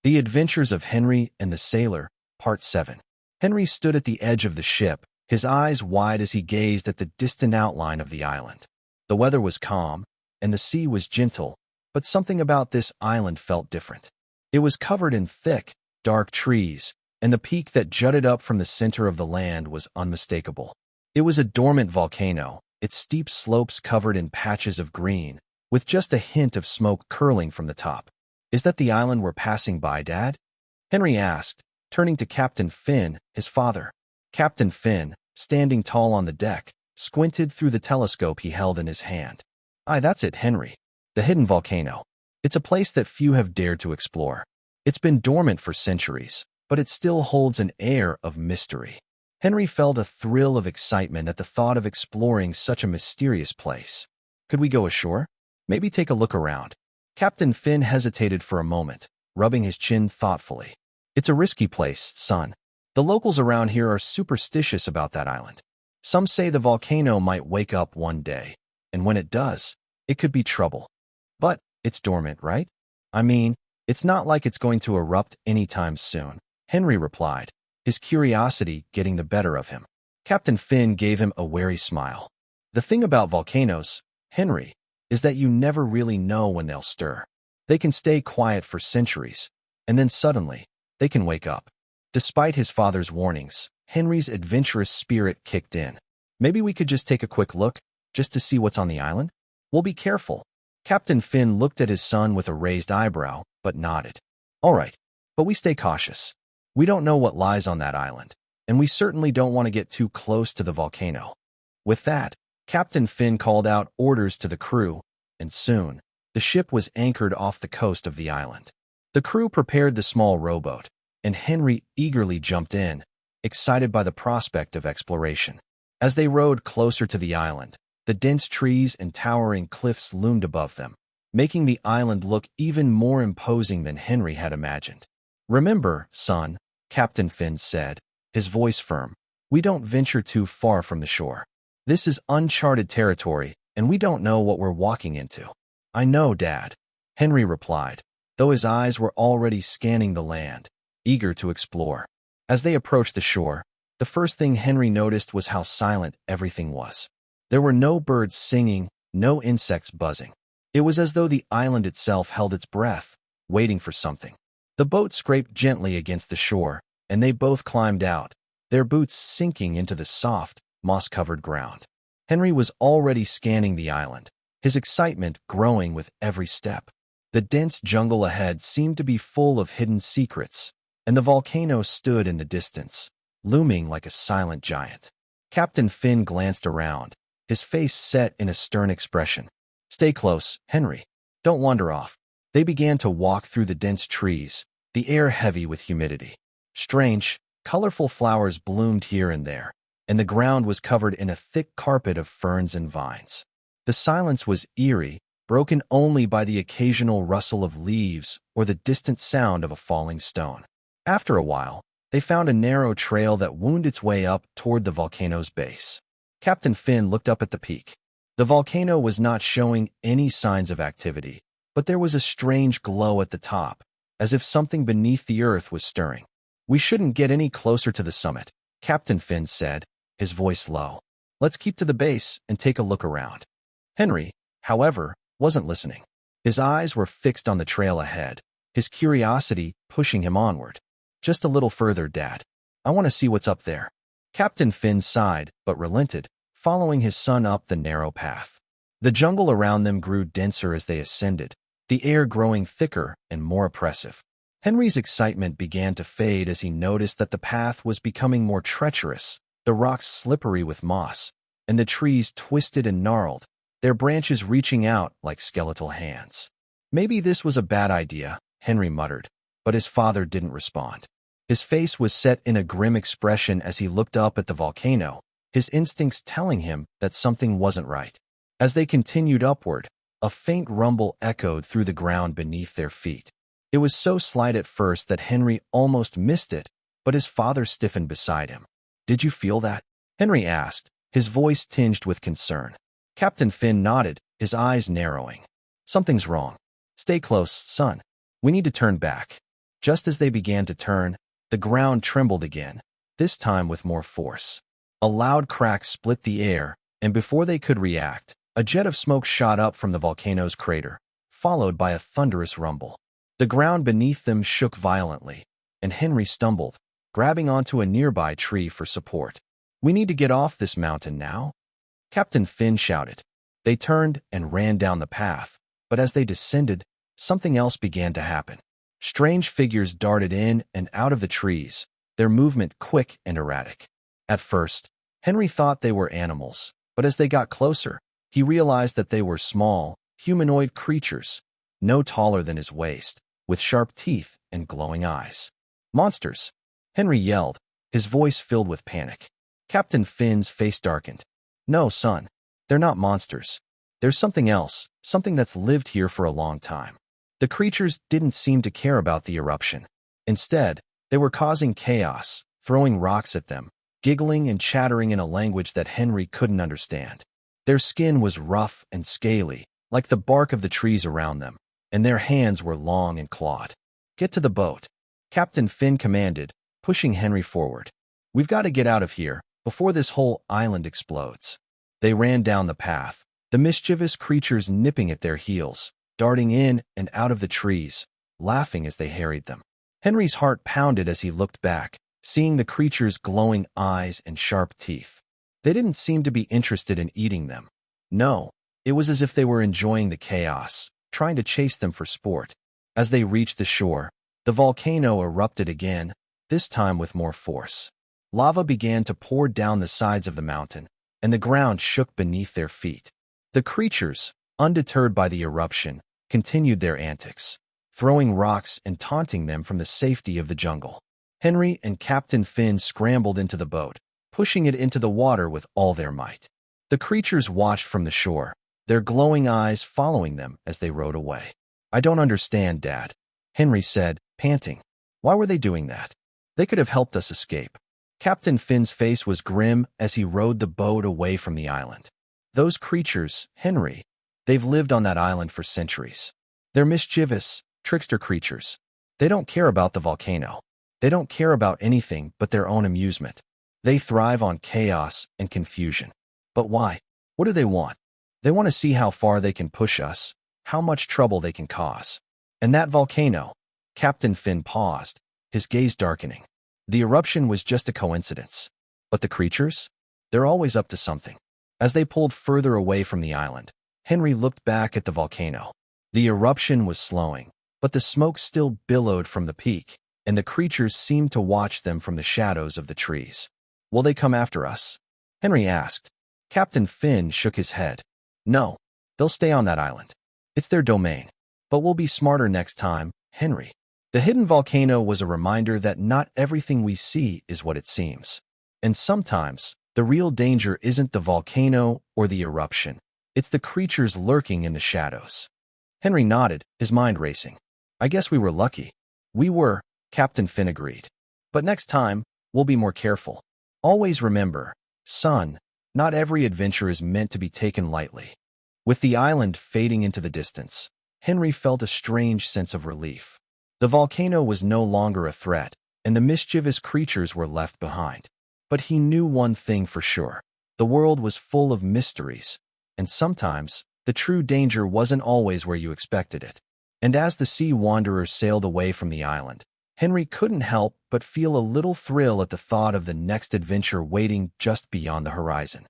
The Adventures of Henry and the Sailor, Part 7. Henry stood at the edge of the ship, his eyes wide as he gazed at the distant outline of the island. The weather was calm, and the sea was gentle, but something about this island felt different. It was covered in thick, dark trees, and the peak that jutted up from the center of the land was unmistakable. It was a dormant volcano, its steep slopes covered in patches of green, with just a hint of smoke curling from the top. "Is that the island we're passing by, Dad?" Henry asked, turning to Captain Finn, his father. Captain Finn, standing tall on the deck, squinted through the telescope he held in his hand. "Aye, that's it, Henry. The hidden volcano. It's a place that few have dared to explore. It's been dormant for centuries, but it still holds an air of mystery." Henry felt a thrill of excitement at the thought of exploring such a mysterious place. "Could we go ashore? Maybe take a look around?" Captain Finn hesitated for a moment, rubbing his chin thoughtfully. "It's a risky place, son. The locals around here are superstitious about that island. Some say the volcano might wake up one day, and when it does, it could be trouble. But it's dormant, right? I mean, it's not like it's going to erupt anytime soon," Henry replied, his curiosity getting the better of him. Captain Finn gave him a wary smile. "The thing about volcanoes, Henry, is that you never really know when they'll stir. They can stay quiet for centuries, and then suddenly, they can wake up." Despite his father's warnings, Henry's adventurous spirit kicked in. "Maybe we could just take a quick look, just to see what's on the island? We'll be careful." Captain Finn looked at his son with a raised eyebrow, but nodded. "All right, but we stay cautious. We don't know what lies on that island, and we certainly don't want to get too close to the volcano." With that, Captain Finn called out orders to the crew, and soon, the ship was anchored off the coast of the island. The crew prepared the small rowboat, and Henry eagerly jumped in, excited by the prospect of exploration. As they rowed closer to the island, the dense trees and towering cliffs loomed above them, making the island look even more imposing than Henry had imagined. "Remember, son," Captain Finn said, his voice firm, "we don't venture too far from the shore. This is uncharted territory, and we don't know what we're walking into." "I know, Dad," Henry replied, though his eyes were already scanning the land, eager to explore. As they approached the shore, the first thing Henry noticed was how silent everything was. There were no birds singing, no insects buzzing. It was as though the island itself held its breath, waiting for something. The boat scraped gently against the shore, and they both climbed out, their boots sinking into the soft, moss-covered ground. Henry was already scanning the island, his excitement growing with every step. The dense jungle ahead seemed to be full of hidden secrets, and the volcano stood in the distance, looming like a silent giant. Captain Finn glanced around, his face set in a stern expression. "Stay close, Henry. Don't wander off." They began to walk through the dense trees, the air heavy with humidity. Strange, colorful flowers bloomed here and there, and the ground was covered in a thick carpet of ferns and vines. The silence was eerie, broken only by the occasional rustle of leaves or the distant sound of a falling stone. After a while, they found a narrow trail that wound its way up toward the volcano's base. Captain Finn looked up at the peak. The volcano was not showing any signs of activity, but there was a strange glow at the top, as if something beneath the earth was stirring. "We shouldn't get any closer to the summit," Captain Finn said, his voice low. "Let's keep to the base and take a look around." Henry, however, wasn't listening. His eyes were fixed on the trail ahead, his curiosity pushing him onward. "Just a little further, Dad. I want to see what's up there." Captain Finn sighed, but relented, following his son up the narrow path. The jungle around them grew denser as they ascended, the air growing thicker and more oppressive. Henry's excitement began to fade as he noticed that the path was becoming more treacherous, the rocks slippery with moss, and the trees twisted and gnarled, their branches reaching out like skeletal hands. "Maybe this was a bad idea," Henry muttered, but his father didn't respond. His face was set in a grim expression as he looked up at the volcano, his instincts telling him that something wasn't right. As they continued upward, a faint rumble echoed through the ground beneath their feet. It was so slight at first that Henry almost missed it, but his father stiffened beside him. "Did you feel that?" Henry asked, his voice tinged with concern. Captain Finn nodded, his eyes narrowing. "Something's wrong. Stay close, son. We need to turn back." Just as they began to turn, the ground trembled again, this time with more force. A loud crack split the air, and before they could react, a jet of smoke shot up from the volcano's crater, followed by a thunderous rumble. The ground beneath them shook violently, and Henry stumbled, grabbing onto a nearby tree for support. "We need to get off this mountain now," Captain Finn shouted. They turned and ran down the path, but as they descended, something else began to happen. Strange figures darted in and out of the trees, their movement quick and erratic. At first, Henry thought they were animals, but as they got closer, he realized that they were small, humanoid creatures, no taller than his waist, with sharp teeth and glowing eyes. "Monsters!" Henry yelled, his voice filled with panic. Captain Finn's face darkened. "No, son, they're not monsters. There's something else, something that's lived here for a long time." The creatures didn't seem to care about the eruption. Instead, they were causing chaos, throwing rocks at them, giggling and chattering in a language that Henry couldn't understand. Their skin was rough and scaly, like the bark of the trees around them, and their hands were long and clawed. "Get to the boat," Captain Finn commanded, pushing Henry forward. "We've got to get out of here before this whole island explodes." They ran down the path, the mischievous creatures nipping at their heels, darting in and out of the trees, laughing as they harried them. Henry's heart pounded as he looked back, seeing the creatures' glowing eyes and sharp teeth. They didn't seem to be interested in eating them. No, it was as if they were enjoying the chaos, trying to chase them for sport. As they reached the shore, the volcano erupted again, this time with more force. Lava began to pour down the sides of the mountain, and the ground shook beneath their feet. The creatures, undeterred by the eruption, continued their antics, throwing rocks and taunting them from the safety of the jungle. Henry and Captain Finn scrambled into the boat, pushing it into the water with all their might. The creatures watched from the shore, their glowing eyes following them as they rowed away. "I don't understand, Dad," Henry said, panting. "Why were they doing that? They could have helped us escape." Captain Finn's face was grim as he rowed the boat away from the island. "Those creatures, Henry, they've lived on that island for centuries. They're mischievous, trickster creatures. They don't care about the volcano. They don't care about anything but their own amusement. They thrive on chaos and confusion. But why? What do they want? They want to see how far they can push us, how much trouble they can cause. And that volcano." Captain Finn paused, his gaze darkening. The eruption was just a coincidence. But the creatures? They're always up to something. As they pulled further away from the island, Henry looked back at the volcano. The eruption was slowing, but the smoke still billowed from the peak, and the creatures seemed to watch them from the shadows of the trees. "Will they come after us?" Henry asked. Captain Finn shook his head. "No, they'll stay on that island. It's their domain. But we'll be smarter next time, Henry." The hidden volcano was a reminder that not everything we see is what it seems. And sometimes, the real danger isn't the volcano or the eruption. It's the creatures lurking in the shadows. Henry nodded, his mind racing. "I guess we were lucky." "We were," Captain Finn agreed. "But next time, we'll be more careful. Always remember, son, not every adventure is meant to be taken lightly." With the island fading into the distance, Henry felt a strange sense of relief. The volcano was no longer a threat, and the mischievous creatures were left behind. But he knew one thing for sure. The world was full of mysteries, and sometimes the true danger wasn't always where you expected it. And as the sea wanderers sailed away from the island, Henry couldn't help but feel a little thrill at the thought of the next adventure waiting just beyond the horizon.